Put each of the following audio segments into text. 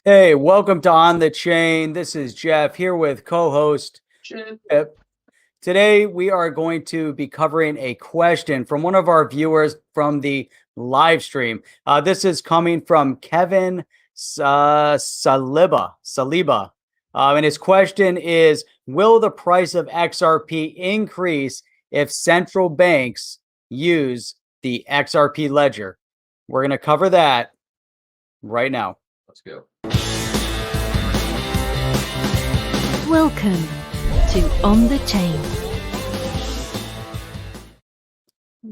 Hey, welcome to On the Chain. This is Jeff here with co-host Pip. Today we are going to be covering a question from one of our viewers from the live stream. This is coming from Kevin Saliba. And his question is, will the price of XRP increase if central banks use the XRP ledger? We're going to cover that right now. Let's go. Welcome to On the Chain.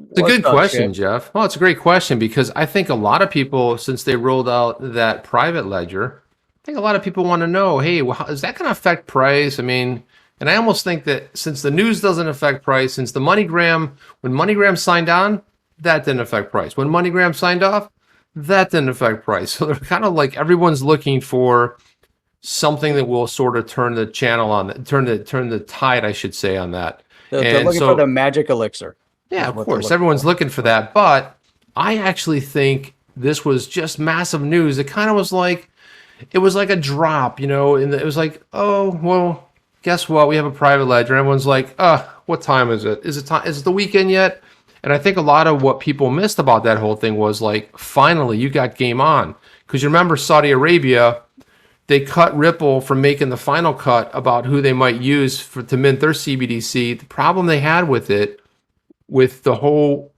It's a good question, Jeff. Well, it's a great question because I think a lot of people, since they rolled out that private ledger, I think a lot of people want to know, hey, well, is that going to affect price? I mean, and I almost think that since the news doesn't affect price, since the MoneyGram, when MoneyGram signed on, that didn't affect price. When MoneyGram signed off, that didn't affect price. So they're kind of like everyone's looking for something that will sort of turn the channel on, turn the tide, I should say, on that. They're looking for the magic elixir. Yeah, of course, everyone's looking for that. But I actually think this was just massive news. It kind of was like, it was like a drop, you know, and it was like, oh, well, guess what? We have a private ledger. Everyone's like, what time is it? Is it the weekend yet? And I think a lot of what people missed about that whole thing was like, finally, you got game on. Because you remember Saudi Arabia, they cut Ripple from making the final cut about who they might use to mint their CBDC. The problem they had with it, with the whole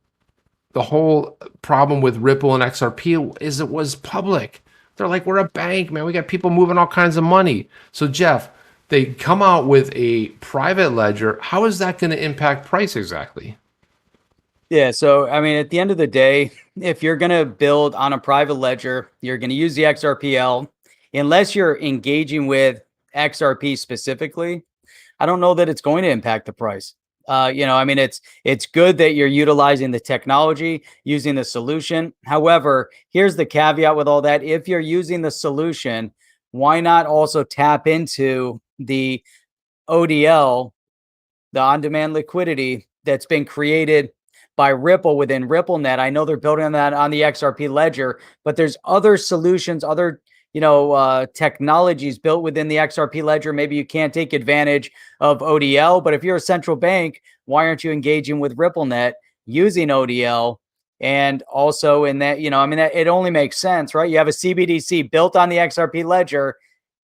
problem with Ripple and XRP, is it was public. They're like, we're a bank, man. We got people moving all kinds of money. So Jeff, they come out with a private ledger. How is that going to impact price exactly? Yeah, so I mean, at the end of the day, if you're going to build on a private ledger, you're going to use the XRPL. Unless you're engaging with XRP specifically, I don't know that it's going to impact the price. I mean, it's good that you're utilizing the technology, using the solution. However, here's the caveat with all that. If you're using the solution, why not also tap into the ODL, the on-demand liquidity that's been created by Ripple within RippleNet? I know they're building on that on the XRP ledger, but there's other solutions, other technologies built within the XRP ledger. Maybe you can't take advantage of ODL, but if you're a central bank, why aren't you engaging with RippleNet using ODL? And also in that, I mean, it only makes sense, right? You have a CBDC built on the XRP ledger.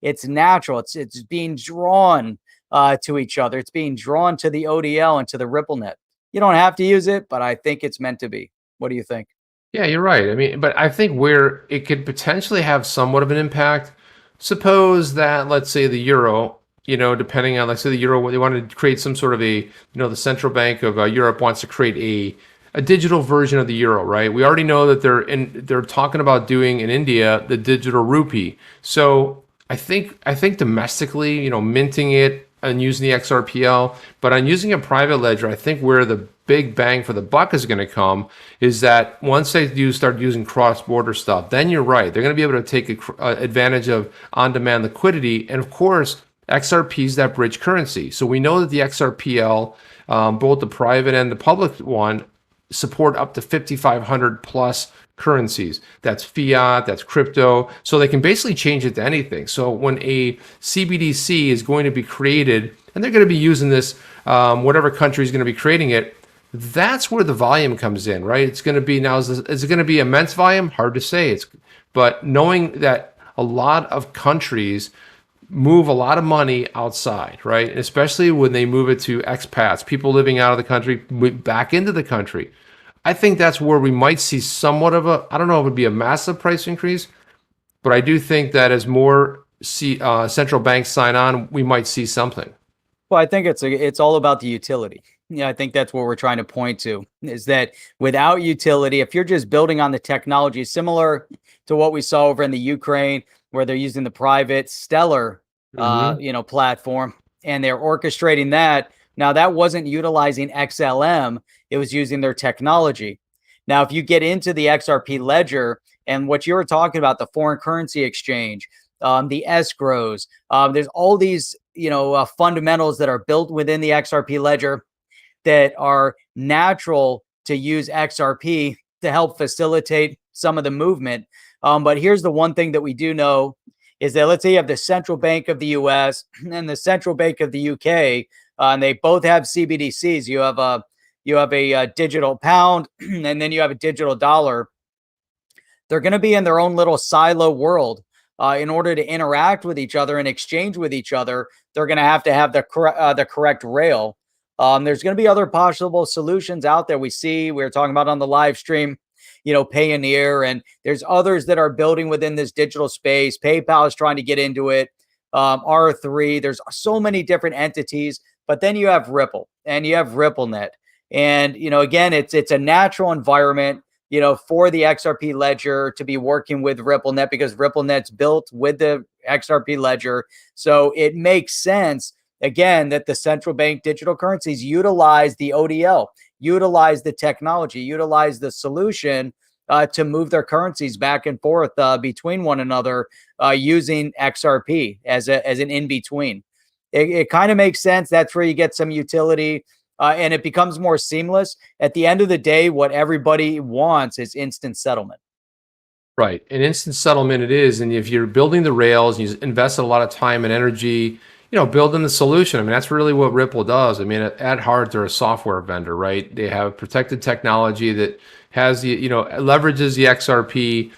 It's natural. It's being drawn to each other. It's being drawn to the ODL and to the RippleNet. You don't have to use it, but I think it's meant to be. What do you think? Yeah, you're right. I mean, but I think where it could potentially have somewhat of an impact, suppose that, let's say, the euro, depending on, let's say the euro, they wanted to create some sort of the central bank of Europe wants to create a digital version of the euro, right? We already know that they're talking about doing in India the digital rupee. So I think domestically, minting it and using the XRPL, but on using a private ledger, I think where the big bang for the buck is going to come is that once they do start using cross-border stuff, then you're right. They're going to be able to take advantage of on-demand liquidity. And of course, XRP is that bridge currency. So we know that the XRPL, both the private and the public one, support up to 5,500 plus currencies. That's fiat, that's crypto. So they can basically change it to anything. So when a CBDC is going to be created, and they're going to be using this, whatever country is going to be creating it, that's where the volume comes in, right? It's going to be now, is it going to be immense volume? Hard to say. But knowing that a lot of countries move a lot of money outside, right? And especially when they move it to expats, people living out of the country, back into the country. I think that's where we might see somewhat of I don't know if it would be a massive price increase, but I do think that as more central banks sign on, we might see something. Well, I think it's all about the utility. Yeah, I think that's what we're trying to point to, is that without utility, if you're just building on the technology, similar to what we saw over in the Ukraine, where they're using the private Stellar, platform, and they're orchestrating that. Now, that wasn't utilizing XLM. It was using their technology. Now, if you get into the XRP ledger and what you were talking about, the foreign currency exchange, the escrows, there's all these, fundamentals that are built within the XRP ledger that are natural to use XRP to help facilitate some of the movement. But here's the one thing that we do know is that let's say you have the central bank of the US and the central bank of the UK, and they both have CBDCs. You have a digital pound, and then you have a digital dollar. They're going to be in their own little silo world. In order to interact with each other and exchange with each other, they're going to have the correct rail. There's going to be other possible solutions out there. We were talking about on the live stream, Payoneer, and there's others that are building within this digital space. PayPal is trying to get into it. R3. There's so many different entities, but then you have Ripple and you have RippleNet, and again, it's a natural environment for the XRP ledger to be working with RippleNet because RippleNet's built with the XRP ledger. So it makes sense, again, that the central bank digital currencies utilize the ODL, utilize the technology, utilize the solution to move their currencies back and forth between one another using XRP as an in-between. It kind of makes sense. That's where you get some utility. And it becomes more seamless. At the end of the day, what everybody wants is instant settlement. Right. And instant settlement it is. And if you're building the rails, you invest a lot of time and energy, building the solution. I mean, that's really what Ripple does. I mean, at heart, they're a software vendor, right? They have protected technology that has leverages the XRP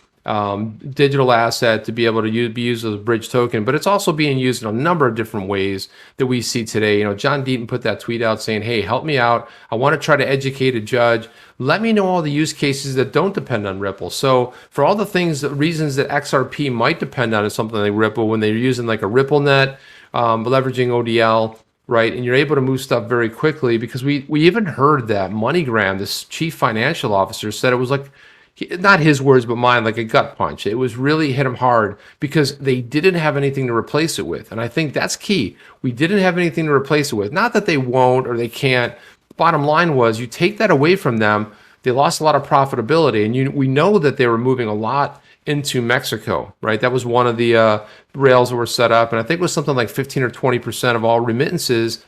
digital asset to be able to be used as a bridge token, but it's also being used in a number of different ways that we see today. John Deaton put that tweet out saying, "Hey, help me out. I want to try to educate a judge. Let me know all the use cases that don't depend on Ripple." So for all the reasons that XRP might depend on something like Ripple, when they're using like a RippleNet, leveraging ODL, right? And you're able to move stuff very quickly, because we even heard that MoneyGram, this chief financial officer, said it was like, not his words, but mine, like a gut punch. It was really hit him hard because they didn't have anything to replace it with. And I think that's key. We didn't have anything to replace it with. Not that they won't or they can't. Bottom line was, you take that away from them, they lost a lot of profitability. And we know that they were moving a lot into Mexico, right? That was one of the rails that were set up. And I think it was something like 15 or 20% of all remittances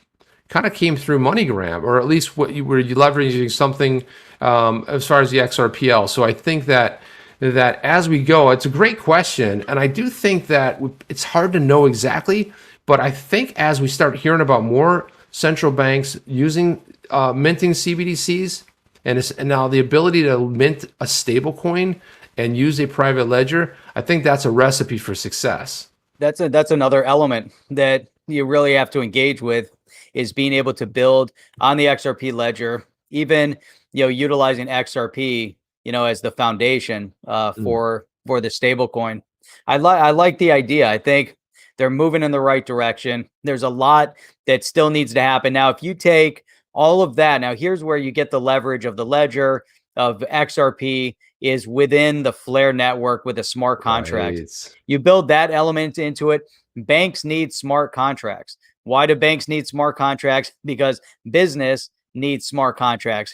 kind of came through MoneyGram, or at least what you were leveraging something as far as the XRPL. So I think that as we go, it's a great question, and I do think that it's hard to know exactly, but I think as we start hearing about more central banks using minting CBDCs, and now the ability to mint a stable coin and use a private ledger, I think that's a recipe for success. That's another element that you really have to engage with, is being able to build on the XRP ledger, even utilizing XRP as the foundation for the stable coin. I like the idea. I think they're moving in the right direction. There's a lot that still needs to happen. Now, if you take all of that, now here's where you get the leverage of the ledger of XRP is within the Flare network with a smart contract. Right. You build that element into it. Banks need smart contracts. Why do banks need smart contracts? Because business needs smart contracts.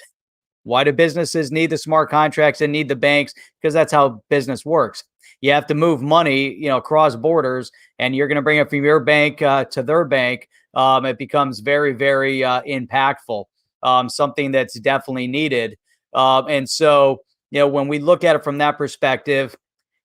Why do businesses need the smart contracts and need the banks? Because that's how business works. You have to move money, across borders, and you're going to bring it from your bank to their bank. It becomes very, very impactful. Something that's definitely needed. And so, when we look at it from that perspective,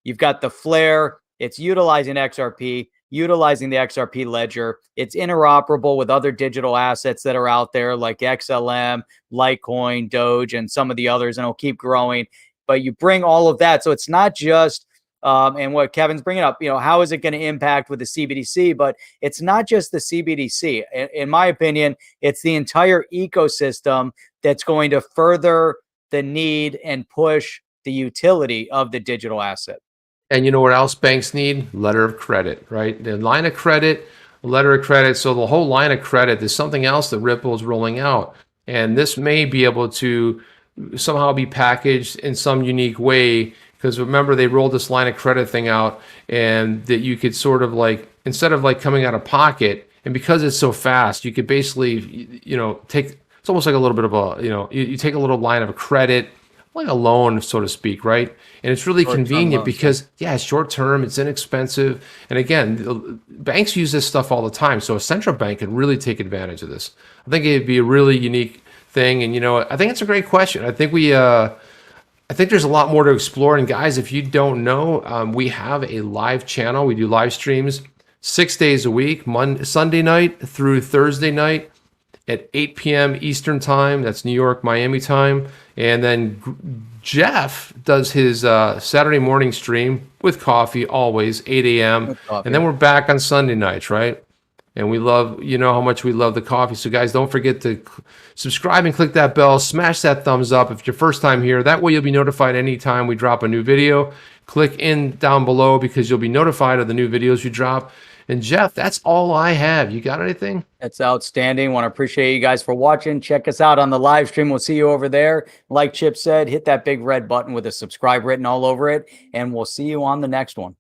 you've got the Flare. It's utilizing XRP, utilizing the XRP ledger. It's interoperable with other digital assets that are out there like XLM, Litecoin, Doge, and some of the others, and it'll keep growing. But you bring all of that. So it's not just, and what Kevin's bringing up, how is it going to impact with the CBDC? But it's not just the CBDC. In my opinion, it's the entire ecosystem that's going to further the need and push the utility of the digital asset. And you know what else banks need? Letter of credit, right? The line of credit, letter of credit. So the whole line of credit is something else that Ripple is rolling out. And this may be able to somehow be packaged in some unique way, because remember, they rolled this line of credit thing out, and that you could sort of like, instead of like coming out of pocket, and because it's so fast, you could basically, take, it's almost like a little bit of a, you take a little line of credit, like a loan, so to speak, right? And it's really convenient because, it's short term, it's inexpensive. And again, banks use this stuff all the time. So a central bank can really take advantage of this. I think it'd be a really unique thing. And, I think it's a great question. I think I think there's a lot more to explore. And guys, if you don't know, we have a live channel. We do live streams 6 days a week, Sunday night through Thursday night at 8 p.m. Eastern time. That's New York, Miami time. And then Jeff does his Saturday morning stream with coffee, always 8 a.m. And then we're back on Sunday nights, right? And we love, you know how much we love the coffee. So guys, don't forget to subscribe and click that bell. Smash that thumbs up if it's your first time here. That way you'll be notified anytime we drop a new video. Click in down below because you'll be notified of the new videos we drop. And Jeff, that's all I have. You got anything? That's outstanding. Want to appreciate you guys for watching. Check us out on the live stream. We'll see you over there. Like Chip said, hit that big red button with a subscribe written all over it. And we'll see you on the next one.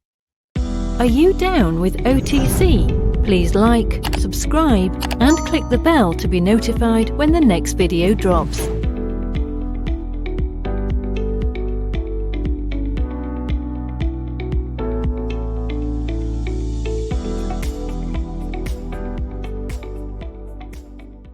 Are you down with OTC? Please like, subscribe, and click the bell to be notified when the next video drops.